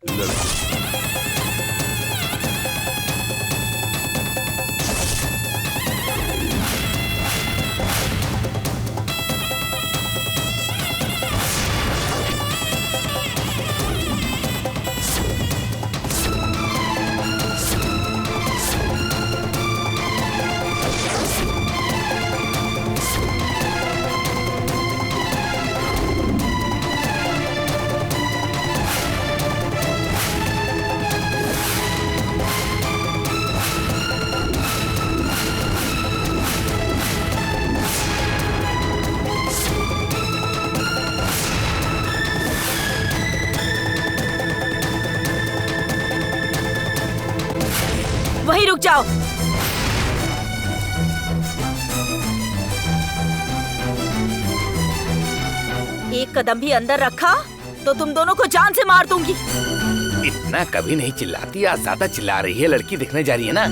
वहीं रुक जाओ। एक कदम भी अंदर रखा तो तुम दोनों को जान से मार दूंगी। इतना कभी नहीं चिल्लाती, आज ज्यादा चिल्ला रही है। लड़की दिखने जा रही है ना।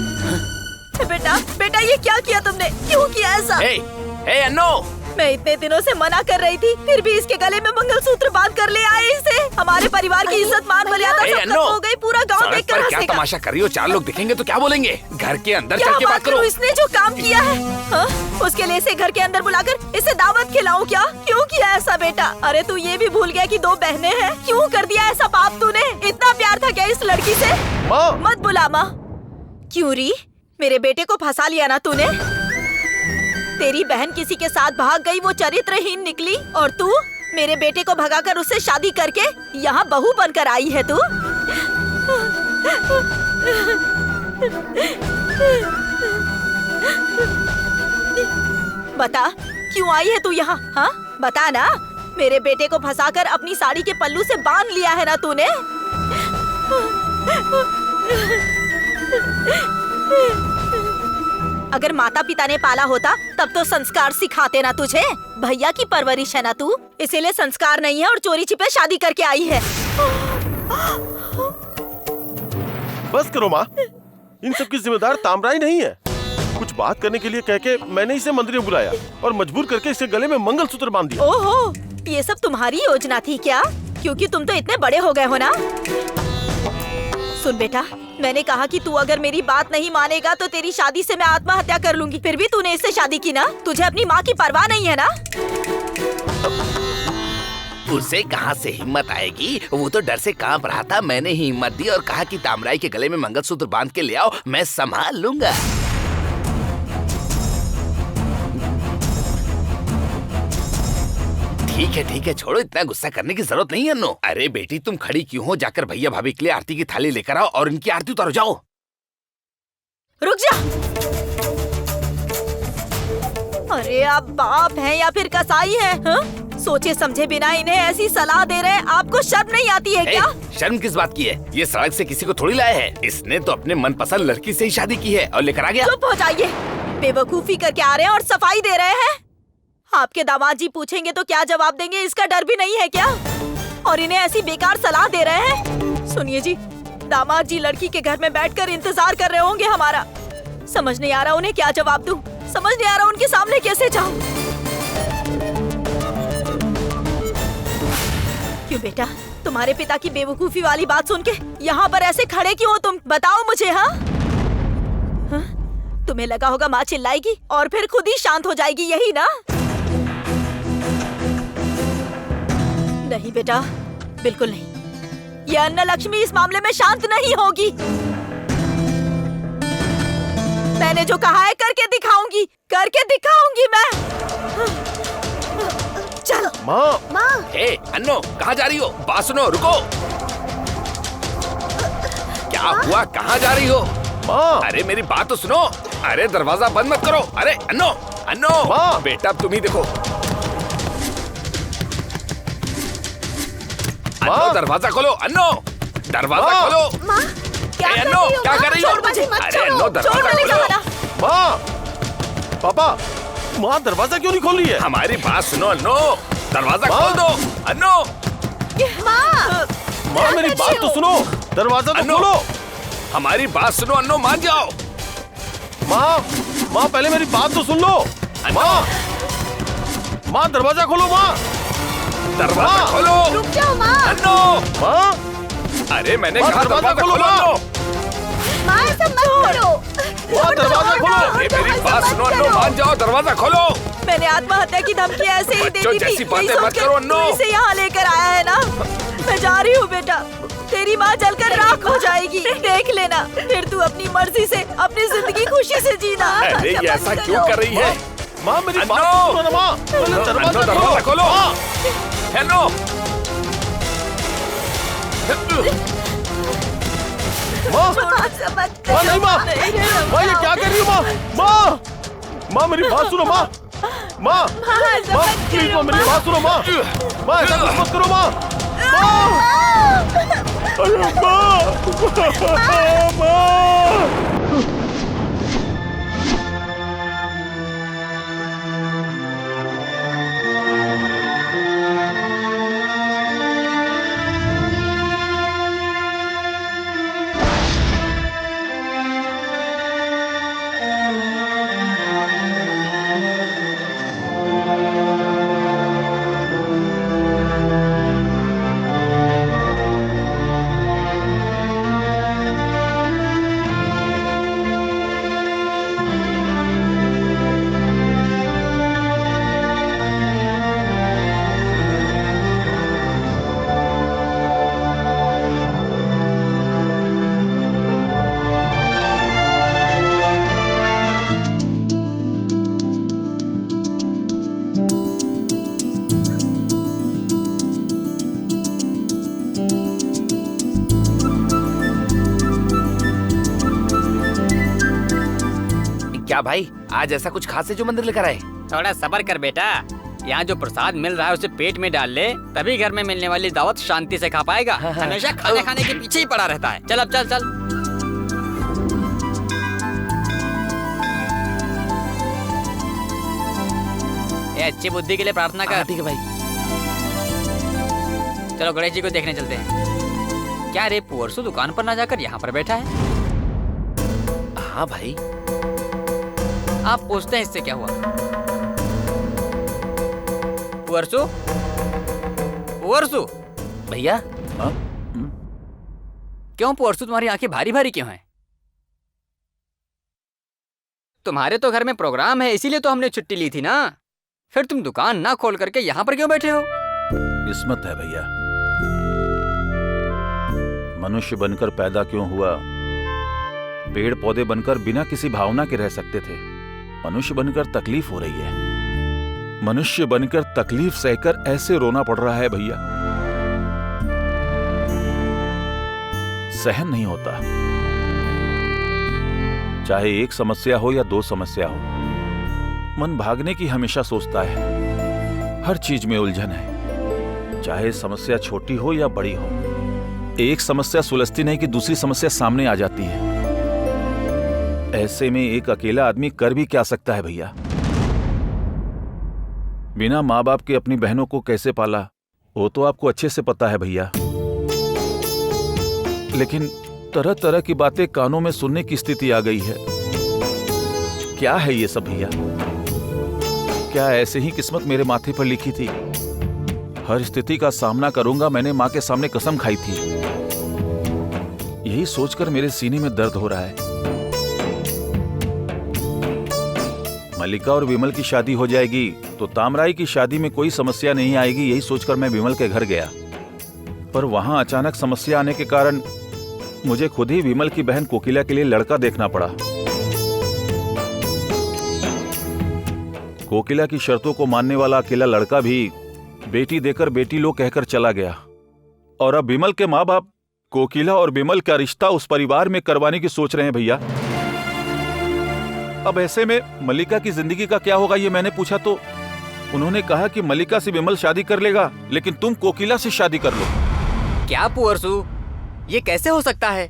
बेटा बेटा ये क्या किया तुमने? क्यों किया ऐसा? हे अन्नो, मैं इतने दिनों से मना कर रही थी, फिर भी इसके गले में मंगलसूत्र बांध कर ले आए इसे। हमारे परिवार की इज्जत मान मर्यादा सब खत्म हो गई। पूरा गांव देख कर क्या तमाशा कर रही हो? 4 लोग दिखेंगे तो क्या बोलेंगे? घर के अंदर चल के बात करो। इसने जो काम किया है उसके लिए इसे घर के अंदर बुलाकर इसे दावत खिलाऊं क्या? क्यों किया ऐसा बेटा? अरे तू ये भी भूल गया कि 2 बहनें हैं। क्यों कर दिया ऐसा पाप तूने? इतना प्यार था क्या इस लड़की से? मत बुला माँ। क्यों री, मेरे बेटे को फंसा लिया ना तूने? तेरी बहन किसी के साथ भाग गई, वो चरित्रहीन निकली, और तू मेरे बेटे को भगाकर उससे शादी करके यहाँ बहू बनकर आई है तू। बता क्यों आई है तू यहाँ? हाँ बता ना। मेरे बेटे को फंसाकर अपनी साड़ी के पल्लू से बांध लिया है ना तूने? अगर माता पिता ने पाला होता तब तो संस्कार सिखाते ना तुझे। भैया की परवरिश है ना तू, इसीलिए संस्कार नहीं है और चोरी छिपे शादी करके आई है। बस करो माँ, इन सब की जिम्मेदार तामराई नहीं है। कुछ बात करने के लिए कह के मैंने इसे मंदिर में बुलाया और मजबूर करके इसके गले में मंगलसूत्र बांध दिया। ओहो, ये सब तुम्हारी योजना थी क्या? क्योंकि तुम तो इतने बड़े हो गए हो ना। सुन बेटा, मैंने कहा कि तू अगर मेरी बात नहीं मानेगा तो तेरी शादी से मैं आत्महत्या कर लूंगी। फिर भी तूने इससे शादी की ना। तुझे अपनी माँ की परवाह नहीं है ना? उसे कहाँ से हिम्मत आएगी? वो तो डर से कांप रहा था। मैंने ही हिम्मत दी और कहा कि तामराई के गले में मंगलसूत्र बांध के ले आओ, मैं संभाल लूंगा। ठीक है, छोड़ो, इतना गुस्सा करने की जरूरत नहीं है अन्नो। अरे बेटी तुम खड़ी क्यों हो? जाकर भैया भाभी के लिए आरती की थाली लेकर आओ और इनकी आरती उतारो। जाओ। रुक जा। अरे आप बाप हैं या फिर कसाई हैं? सोचे समझे बिना इन्हें ऐसी सलाह दे रहे हैं। आपको शर्म नहीं आती है क्या? शर्म किस बात की है? ये सड़क से किसी को थोड़ी लाया है। इसने तो अपने मनपसंद लड़की से ही शादी की है और लेकर आ गया। चुप हो जाइए। बेवकूफी करके आ रहे हैं और सफाई दे रहे हैं। आपके दामाद जी पूछेंगे तो क्या जवाब देंगे? इसका डर भी नहीं है क्या? और इन्हें ऐसी बेकार सलाह दे रहे हैं। सुनिए जी, दामाद जी लड़की के घर में बैठकर इंतजार कर रहे होंगे हमारा। समझ नहीं आ रहा उन्हें क्या जवाब दूं। समझ नहीं आ रहा उनके सामने कैसे जाऊं। क्यों बेटा, तुम्हारे पिता की बेवकूफी वाली बात सुन के यहाँ पर ऐसे खड़े क्यों हो तुम? बताओ मुझे। हाँ, तुम्हें लगा होगा माँ चिल्लाएगी और फिर खुद ही शांत हो जाएगी, यही ना? नहीं बेटा, बिल्कुल नहीं। ये अन्नलक्ष्मी इस मामले में शांत नहीं होगी। मैंने जो कहा है करके दिखाऊंगी मैं। चल। माँ। हे अन्नो, कहाँ जा रही हो? बात सुनो, रुको। क्या हुआ? कहाँ जा रही हो? माँ। अरे मेरी बात तो सुनो। अरे दरवाजा बंद मत करो। अरे अन्नो माँ। बेटा तुम ही देखो। अन्नो दरवाजा खोलो। अन्नो दरवाजा खोलो। माँ, अन्नो क्या कर रही हो? अरे अन्नो दरवाजा खोलो। माँ, पापा, माँ दरवाजा क्यों नहीं खोल रही है? हमारी बात सुनो अन्नो, दरवाजा खोल दो। अन्नो। माँ मेरी बात तो सुनो, दरवाजा तो खोलो। हमारी बात सुनो अन्नो, मान जाओ। माँ पहले मेरी बात तो सुन लो। माँ दरवाजा खोलो। माँ दरवाजा खोलो। रुक जाओ माँ। अन्नो। अरे मैंने माँ, कहा दरवाजा दरवाजा खोलो, खोलो। माँ। माँ ऐसा मत करो। माँ, दरवाजा खोलो। अरे मेरी ऐसा बात मत सुनो करो। अन्नो, मान जाओ, दरवाजा खोलो। मैंने आत्महत्या की धमकी ऐसे ही बच्चों दे दी जैसी थी। बातें यही मत सोचकर करो, तू अन्नो। इसे यहाँ लेकर आया है ना। मैं जा रही हूँ बेटा, तेरी माँ जलकर राख हो जाएगी। देख लेना, फिर तू अपनी मर्जी से अपनी जिंदगी खुशी से जीना। अरे ये ऐसा क्यों कर रही है? माँ मेरी अन्नो। बात सुनो ना माँ। पहले अन्नो, दरवाजा दरवाजा खोलो। माँ। हेलो। माँ, ऐसा मत करो। माँ नहीं माँ। माँ ये क्या कर रही हो माँ? माँ, माँ मेरी बात सुनो माँ। माँ, ऐसा माँ मत प्लीज करो, माँ मेरी बात सुनो माँ। माँ ऐसा कुछ मत करो माँ। माँ, अरे माँ, माँ। क्या भाई, आज ऐसा कुछ खास है जो मंदिर लेकर आए? थोड़ा सब्र कर बेटा, यहाँ जो प्रसाद मिल रहा है उसे पेट में डाल ले, तभी घर में मिलने वाली दावत शांति से खा पाएगा। हमेशा खाने खाने के पीछे ही पड़ा रहता है। चल अब चल चल। ये अच्छी बुद्धि के लिए प्रार्थना कर। ठीक है भाई। चलो गणेश जी को देखने चलते हैं। क्या रे पुअरसु दुकान पर ना जाकर यहाँ पर बैठा है? हाँ भाई। आप पूछते हैं इससे क्या हुआ? पुअरसु, पुअरसु, भैया। क्यों पुअरसु, तुम्हारी आंखें भारी भारी क्यों हैं? तुम्हारे तो घर में प्रोग्राम है, इसीलिए तो हमने छुट्टी ली थी ना। फिर तुम दुकान ना खोल करके यहाँ पर क्यों बैठे हो? किस्मत है भैया। मनुष्य बनकर पैदा क्यों हुआ? पेड़ पौधे बनकर बिना किसी भावना के रह सकते थे। मनुष्य बनकर तकलीफ हो रही है। मनुष्य बनकर तकलीफ सहकर ऐसे रोना पड़ रहा है भैया, सहन नहीं होता। चाहे एक समस्या हो या दो समस्या हो, मन भागने की हमेशा सोचता है। हर चीज में उलझन है, चाहे समस्या छोटी हो या बड़ी हो। एक समस्या सुलझती नहीं कि दूसरी समस्या सामने आ जाती है। ऐसे में एक अकेला आदमी कर भी क्या सकता है भैया? बिना माँ बाप के अपनी बहनों को कैसे पाला, वो तो आपको अच्छे से पता है भैया। लेकिन तरह तरह की बातें कानों में सुनने की स्थिति आ गई है। क्या है ये सब भैया? क्या ऐसे ही किस्मत मेरे माथे पर लिखी थी? हर स्थिति का सामना करूंगा, मैंने माँ के सामने कसम खाई थी। यही सोचकर मेरे सीने में दर्द हो रहा है। मल्लिका और विमल की शादी हो जाएगी तो तामराई की शादी में कोई समस्या नहीं आएगी, यही सोचकर मैं विमल के घर गया। पर वहां अचानक समस्या आने के कारण मुझे खुद ही विमल की बहन कोकिला के लिए लड़का देखना पड़ा। कोकिला की शर्तों को मानने वाला अकेला लड़का भी बेटी देकर बेटी लो कहकर चला गया। और अब विमल के माँ बाप कोकिला और विमल का रिश्ता उस परिवार में करवाने की सोच रहे हैं भैया। अब ऐसे में मल्लिका की जिंदगी का क्या होगा, ये मैंने पूछा तो उन्होंने कहा कि मल्लिका से विमल शादी कर लेगा, लेकिन तुम कोकिला से शादी कर लो। क्या पुअरसु, ये कैसे हो सकता है?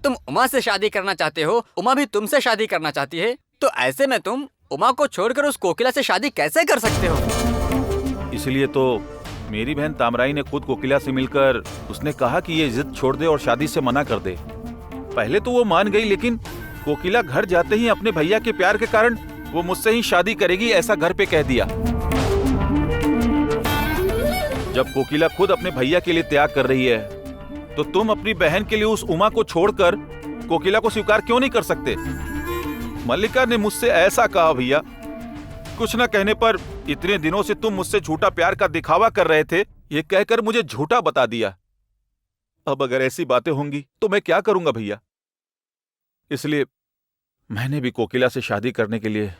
तुम उमा से शादी करना चाहते हो, उमा भी तुमसे शादी करना चाहती है, तो ऐसे में तुम उमा को छोड़कर उस कोकिला से शादी कैसे कर सकते हो? इसलिए तो मेरी बहन तामराई ने खुद कोकिला से मिलकर उसने कहा कि ये जिद छोड़ दे और शादी से मना कर दे। पहले तो वो मान गई, लेकिन कोकिला घर जाते ही अपने भैया के प्यार के कारण वो मुझसे ही शादी करेगी ऐसा घर पे कह दिया। जब कोकिला खुद अपने भैया के लिए त्याग कर रही है तो तुम अपनी बहन के लिए उस उमा को छोड़कर कोकिला को स्वीकार क्यों नहीं कर सकते? मल्लिका ने मुझसे ऐसा कहा भैया, कुछ न कहने पर इतने दिनों से तुम मुझसे झूठा प्यार का दिखावा कर रहे थे, ये कहकर मुझे झूठा बता दिया। अब अगर ऐसी बातें होंगी तो मैं क्या करूंगा भैया? इसलिए मैंने भी कोकिला से शादी करने के लिए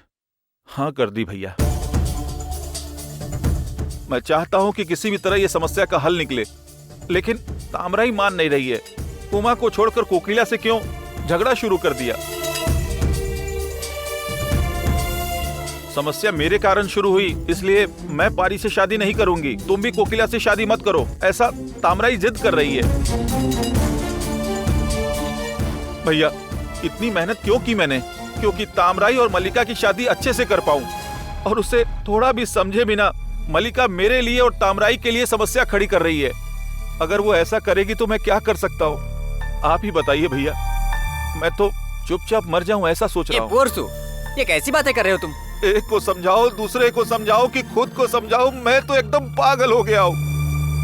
हाँ कर दी भैया। मैं चाहता हूं कि किसी भी तरह यह समस्या का हल निकले, लेकिन तामराई मान नहीं रही है। उमा को छोड़कर कोकिला से क्यों झगड़ा शुरू कर दिया? समस्या मेरे कारण शुरू हुई, इसलिए मैं पारी से शादी नहीं करूंगी। तुम भी कोकिला से शादी मत करो, ऐसा तामराई जिद कर रही है। भैया इतनी मेहनत क्यों की मैंने? क्योंकि तामराई और मल्लिका की शादी अच्छे से कर पाऊं, और उसे थोड़ा भी समझे बिना मल्लिका मेरे लिए और तामराई के लिए समस्या खड़ी कर रही है। अगर वो ऐसा करेगी तो मैं क्या कर सकता हूँ? आप ही बताइए भैया। मैं तो चुपचाप मर जाऊं ऐसा सोच रहा हूँ। ये कैसी बातें कर रहे हो तुम? एक को समझाओ, दूसरे को समझाओ कि खुद को समझाओ, मैं तो एकदम पागल हो गया हूँ।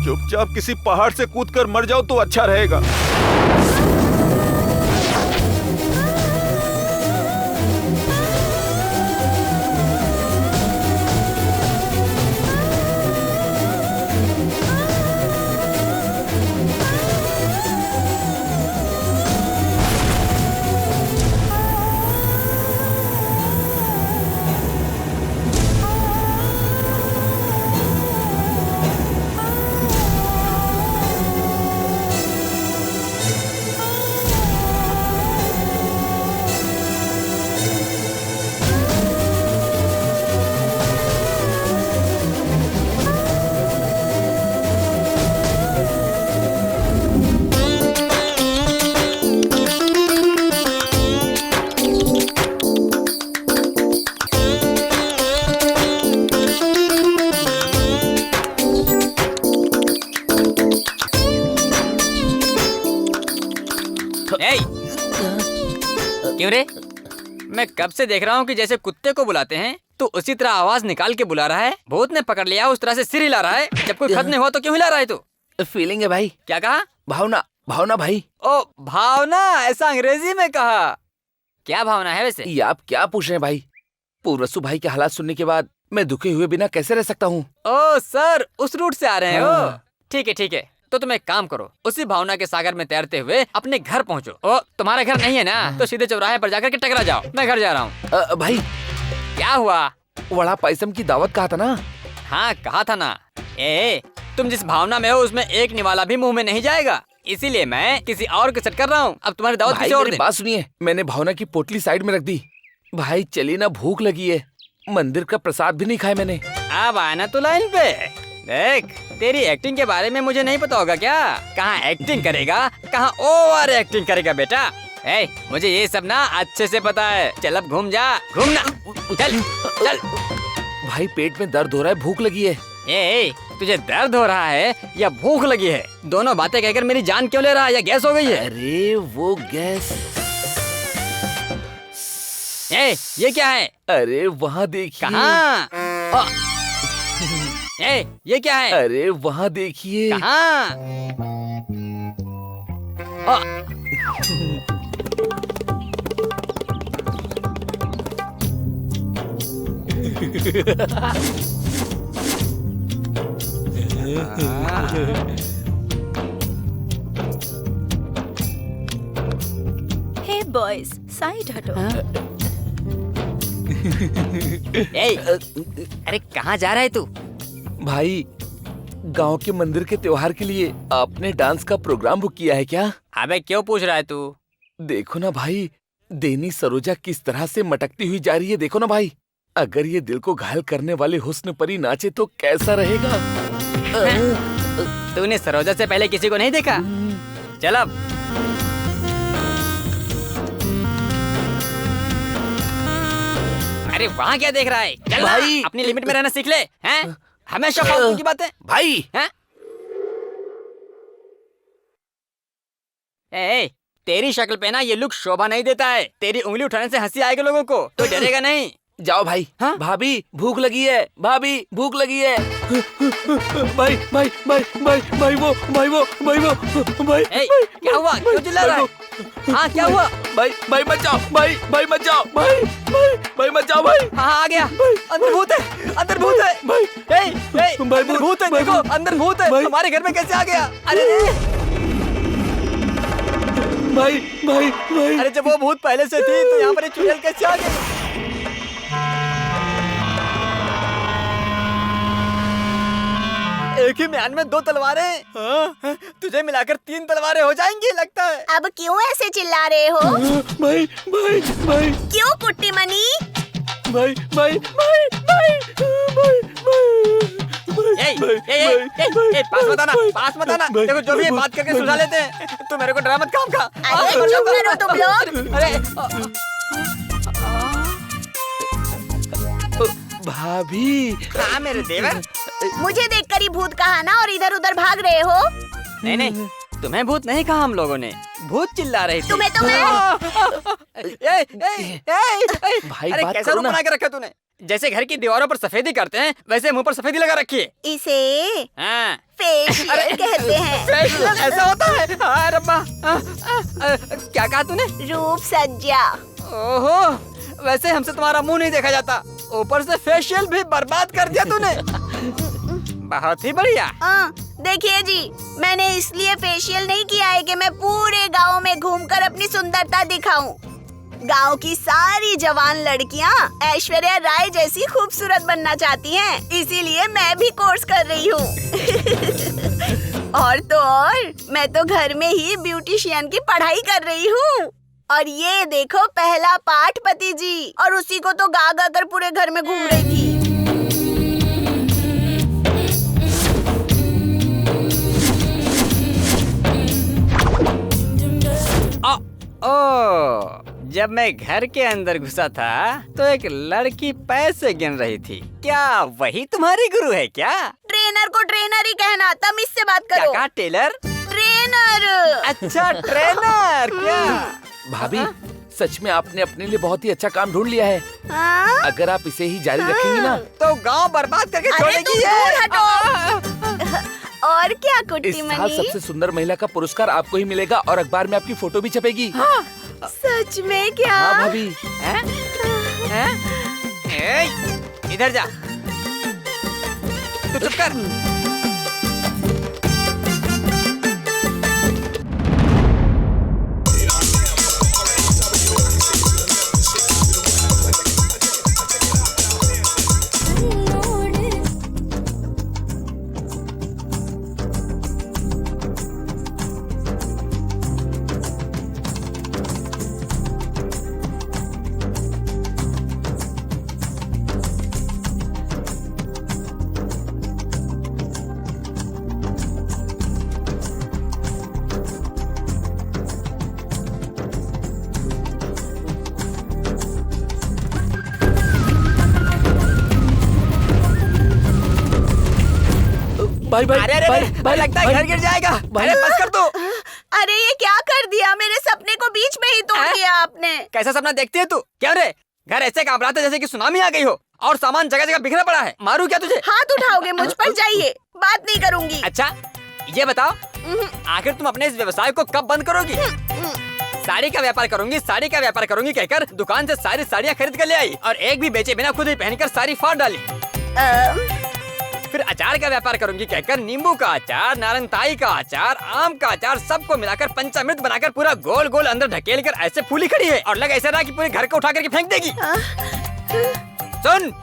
चुपचाप किसी पहाड़ से कूदकर मर जाओ तो अच्छा रहेगा। क्यों रे? मैं कब से देख रहा हूँ कि जैसे कुत्ते को बुलाते हैं तो उसी तरह आवाज निकाल के बुला रहा है। भूत ने पकड़ लिया, उस तरह से सिर हिला रहा है। जब कोई खत नहीं हुआ तो क्यों हिला रहा है तू? फीलिंग है भाई। क्या कहा? भावना। भावना भाई। ओ भावना, ऐसा अंग्रेजी में कहा। क्या भावना है वैसे? ये आप क्या पूछ रहे हैं भाई? पूर्वसु भाई के हालात सुनने के बाद मैं दुखे हुए बिना कैसे रह सकता हूँ? ओ सर, उस रूट से आ रहे हो? हाँ। ठीक है ठीक है, तो तुम एक काम करो, उसी भावना के सागर में तैरते हुए अपने घर पहुँचो। ओ तुम्हारा घर नहीं है ना, तो सीधे चौराहे पर जाकर के टकरा जाओ। मैं घर जा रहा हूँ। भाई क्या हुआ? वड़ा पायसम की दावत कहा था ना? हाँ कहा था ना। तुम जिस भावना में हो उसमें एक निवाला भी मुंह में नहीं जाएगा, इसीलिए मैं किसी और को सेट कर रहा हूँ। अब तुम्हारी दावत भाई किसी और मेरी बात सुनिए, मैंने भावना की पोटली साइड में रख दी। भाई चलिए ना, भूख लगी है। मंदिर का प्रसाद भी नहीं खाया मैंने। अब आना तो लाइन पे। देख, तेरी एक्टिंग के बारे में मुझे नहीं पता होगा क्या? कहाँ एक्टिंग करेगा, कहाँ ओवर एक्टिंग करेगा बेटा। मुझे ये सब ना अच्छे से पता है। चल अब घूम जा, घूमना। चल चल। भाई पेट में दर्द हो रहा है, भूख लगी है। तुझे दर्द हो रहा है या भूख लगी है? दोनों बातें कहकर मेरी जान क्यों ले रहा है? या गैस हो गई है? अरे वो गैस। ये क्या है? अरे वहाँ देखिए। कहाँ? ये क्या है? अरे वहाँ देखिए। कहाँ? हे बॉयज, साइड हटो। अरे कहाँ जा रहा है तू? भाई गांव के मंदिर के त्योहार के लिए आपने डांस का प्रोग्राम बुक किया है क्या? अबे क्यों पूछ रहा है तू? देखो ना भाई, देनी सरोजा किस तरह से मटकती हुई जा रही है। देखो ना भाई, अगर ये दिल को घायल करने वाले हुस्न परी नाचे तो कैसा रहेगा? तूने सरोजा से पहले किसी को नहीं देखा? चल अब। अरे वहाँ क्या देख रहा है? चल भाई, अपनी लिमिट में रहना सीख ले। हैं? हमेशा फालतू की बातें। भाई हैं? तेरी शक्ल पे ना ये लुक शोभा नहीं देता है। तेरी उंगली उठाने से हंसी आएगी लोगों को, तो डरेगा नहीं। जाओ भाई। हाँ? भाभी भूख लगी है, भाभी भूख लगी है। भाई भाई भाई भाई भाई वो भाई ए, क्या हुआ? क्यों चिल्ला रहा है? हाँ, क्या हुआ? भाई भाई बचाओ भाई बचाओ भाई बचाओ भाई। हाँ, आ गया। अंदर भूत है, अंदर भूत है। ए, अंदर भूत है, देखो अंदर भूत है। हमारे घर में कैसे आ गया? अरे भाई अरे, जब वो भूत पहले से थी तो यहाँ पर चुड़ैल कैसे आ गई? एक ही म्यान में 2 तलवारें। हाँ, तुझे मिलाकर 3 तलवारें हो जाएंगी लगता है। अब क्यों ऐसे चिल्ला रहे हो? भाई क्यों कुट्टी मनी? भाई पास मत आना। देखो जो भी है बात करके सुलझा लेते हैं। तू मेरे को डरा मत काम का। अरे चुप करो तुम लोग। भाभी। हाँ मेरे देवर। मुझे देखकर ही भूत कहा ना और इधर उधर भाग रहे हो। नहीं, तुम्हें भूत नहीं कहा हम लोगों ने, भूत चिल्ला रही थी। तुम्हें तो मैं भाई अरे बात कैसा करो रूप ना। बना के रखा तूने? जैसे घर की दीवारों पर सफेदी करते हैं वैसे मुंह पर सफेदी लगा रखी है। इसे हाँ। फेशियल कहते हैं। ऐसा होता है? हाँ रब्बा। क्या कहा तूने? रूप सज्जा। ओहो, वैसे हमसे तुम्हारा मुंह नहीं देखा जाता, ऊपर से फेशियल भी बर्बाद कर दिया तूने। बहुत ही बढ़िया। देखिए जी, मैंने इसलिए फेशियल नहीं किया है कि मैं पूरे गांव में घूमकर अपनी सुंदरता दिखाऊं। गांव की सारी जवान लड़कियां ऐश्वर्या राय जैसी खूबसूरत बनना चाहती हैं, इसीलिए मैं भी कोर्स कर रही हूँ। और तो और, मैं तो घर में ही ब्यूटिशियन की पढ़ाई कर रही हूँ। और ये देखो पहला पाठ पति जी, और उसी को तो गा गा कर पूरे घर में घूम रही थी। ओ, जब मैं घर के अंदर घुसा था तो एक लड़की पैसे गिन रही थी। क्या वही तुम्हारी गुरु है क्या? ट्रेनर को ट्रेनर ही कहना, तमीज से बात क्या करो। कहा? टेलर? ट्रेनर। अच्छा ट्रेनर। क्या भाभी, सच में आपने अपने लिए बहुत ही अच्छा काम ढूंढ लिया है। हाँ? अगर आप इसे ही जारी रखेंगी ना तो गांव बर्बाद करके अरे छोड़ेगी तुम ये। दूर हटो। और क्या कुट्टी इस साल मनी? सबसे सुंदर महिला का पुरस्कार आपको ही मिलेगा और अखबार में आपकी फोटो भी छपेगी। सच में क्या? हाँ भाभी। ए, इधर जा। तू चुप कर। भाई भाई अरे अरे भाई, अरे, भाई, लगता है भाई, घर गिर जाएगा। भाई। अरे बस कर दो। अरे ये क्या कर दिया? मेरे सपने को बीच में ही तोड़ दिया आपने। कैसा सपना देखती है तू? क्या रे, घर ऐसे कांप रहा था जैसे कि सुनामी आ गई हो और सामान जगह जगह बिखरा पड़ा है। मारू क्या तुझे? हाथ उठाओगे मुझ पर? जाइए, बात नहीं करूंगी। अच्छा ये बताओ, आखिर तुम अपने इस व्यवसाय को कब बंद करोगी? साड़ी का व्यापार करूंगी, साड़ी का व्यापार करूंगी कहकर दुकान से सारी साड़ियाँ खरीद कर ले आई और एक भी बेचे बिना खुद ही पहनकर सारी फाड़ डाली। फिर अचार का व्यापार करूंगी कहकर नींबू का अचार, नारंगाई का अचार, आम का अचार सबको मिलाकर पंचामृत बनाकर पूरा गोल गोल अंदर ढकेल कर ऐसे फूली खड़ी है और लग ऐसा रहा कि पूरे घर को उठा करके फेंक देगी। सुन,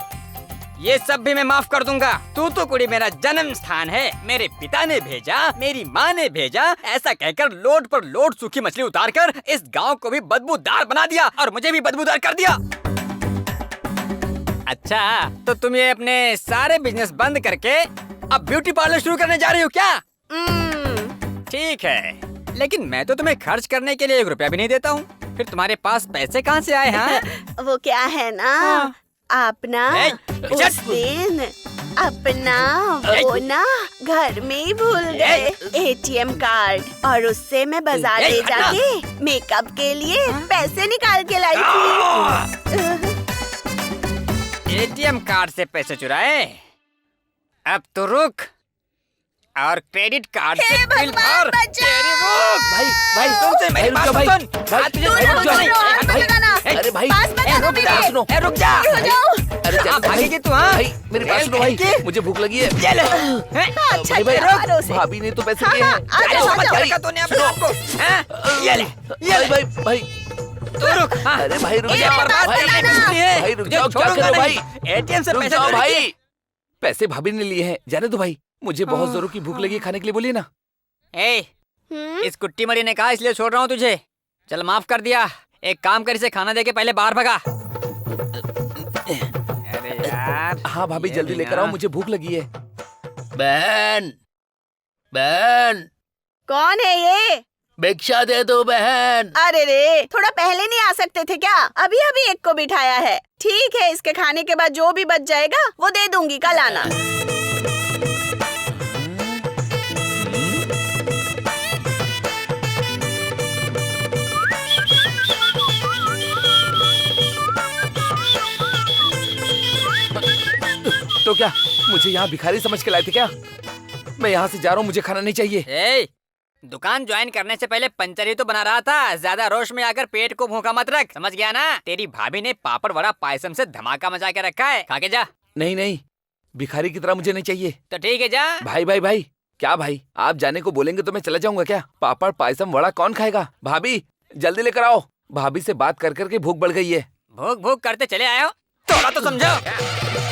ये सब भी मैं माफ कर दूंगा। तू तो कुड़ी मेरा जन्म स्थान है, मेरे पिता ने भेजा, मेरी माँ ने भेजा, ऐसा कहकर लोड पर लोड सूखी मछली उतारकर इस गांव को भी बदबूदार बना दिया और मुझे भी बदबूदार कर दिया। अच्छा, तो तुम ये अपने सारे बिजनेस बंद करके अब ब्यूटी पार्लर शुरू करने जा रही हो क्या? ठीक है, लेकिन मैं तो तुम्हें खर्च करने के लिए 1 रुपया भी नहीं देता हूँ। फिर तुम्हारे पास पैसे कहाँ से आए? हाँ? वो क्या है ना, आप ना उस दिन अपना वो ना घर में ही भूल गए ATM कार्ड, और उससे मैं बाजार ले जाके मेकअप के लिए पैसे निकाल के लाई थी। ATM कार्ड से पैसे चुराए? अब तो रुक और क्रेडिट कार्ड से हे बिल भगवान, भर। बचाओ! तेरी रुक भाई भाई तुमसे मेरी रुक बात जाओ भाई। सुन। भाई, तुझे तू ना रुक जाओ। रुको, हाथ मत भाई, लगाना। अरे भाई, पास मत आना रुक जा, मेरे। सुनो। रुक जा। हो जाओ। अरे हाँ, जाने दो भागेगी तू, हाँ? भाई मेरी बात सुनो भाई, मुझे भूख लगी है। चल अच्छा भाई भाई किया मारो उसे। भाभी ने तो पैसे हाँ, दिए हाँ, हैं। आ जाओ, आ जाओ। भाई, तूने अपने आप को, हाँ? ये ले भाई भाई भाई तू रुक। हाँ। अरे भाई रुक ए, जाओ बर्बाद भाई, करना ना। भाई रुक तुझे जाओ, क्या छोड़ूंगा करो भाई? नहीं। एटीएम से रुक पैसे जाओ चोरी किए। भाई, पैसे भाभी ने लिए हैं, जाने दो भाई। मुझे बहुत जोरों की भूख लगी है, खाने के लिए बोलिए ना। ए, इस कुट्टी मरी ने कहा इसलिए छोड़ रहा हूँ तुझे। चल माफ कर दिया। एक काम कर, इसे खाना दे के पहले बाहर भगा। अरे यार। हाँ भाभी ये जल्दी भी लेकर ना। आओ, मुझे भूख लगी है। बहन बहन कौन है ये? भिक्षा दे दो बहन। अरे रे, थोड़ा पहले नहीं आ सकते थे क्या? अभी अभी एक को बिठाया है। ठीक है, इसके खाने के बाद जो भी बच जाएगा वो दे दूंगी, कल आना। तो क्या मुझे यहाँ भिखारी समझ के लाए थे क्या? मैं यहाँ से जा रहा हूँ, मुझे खाना नहीं चाहिए। ए, दुकान ज्वाइन करने से पहले पंचर ही तो बना रहा था। ज्यादा रोश में आकर पेट को भूखा मत रख, समझ गया ना? तेरी भाभी ने पापड़ वड़ा पायसम से धमाका मचा के रखा है, खा के जा। नहीं नहीं, भिखारी की तरह मुझे नहीं चाहिए। तो ठीक है, जा। भाई भाई भाई, क्या भाई, आप जाने को बोलेंगे तो मैं चला जाऊंगा क्या? पापड़ पायसम वड़ा कौन खाएगा? भाभी जल्दी लेकर आओ, भाभी से बात कर करके भूख बढ़ गई है। भूख भूख करते चले आए हो, थोड़ा तो समझो।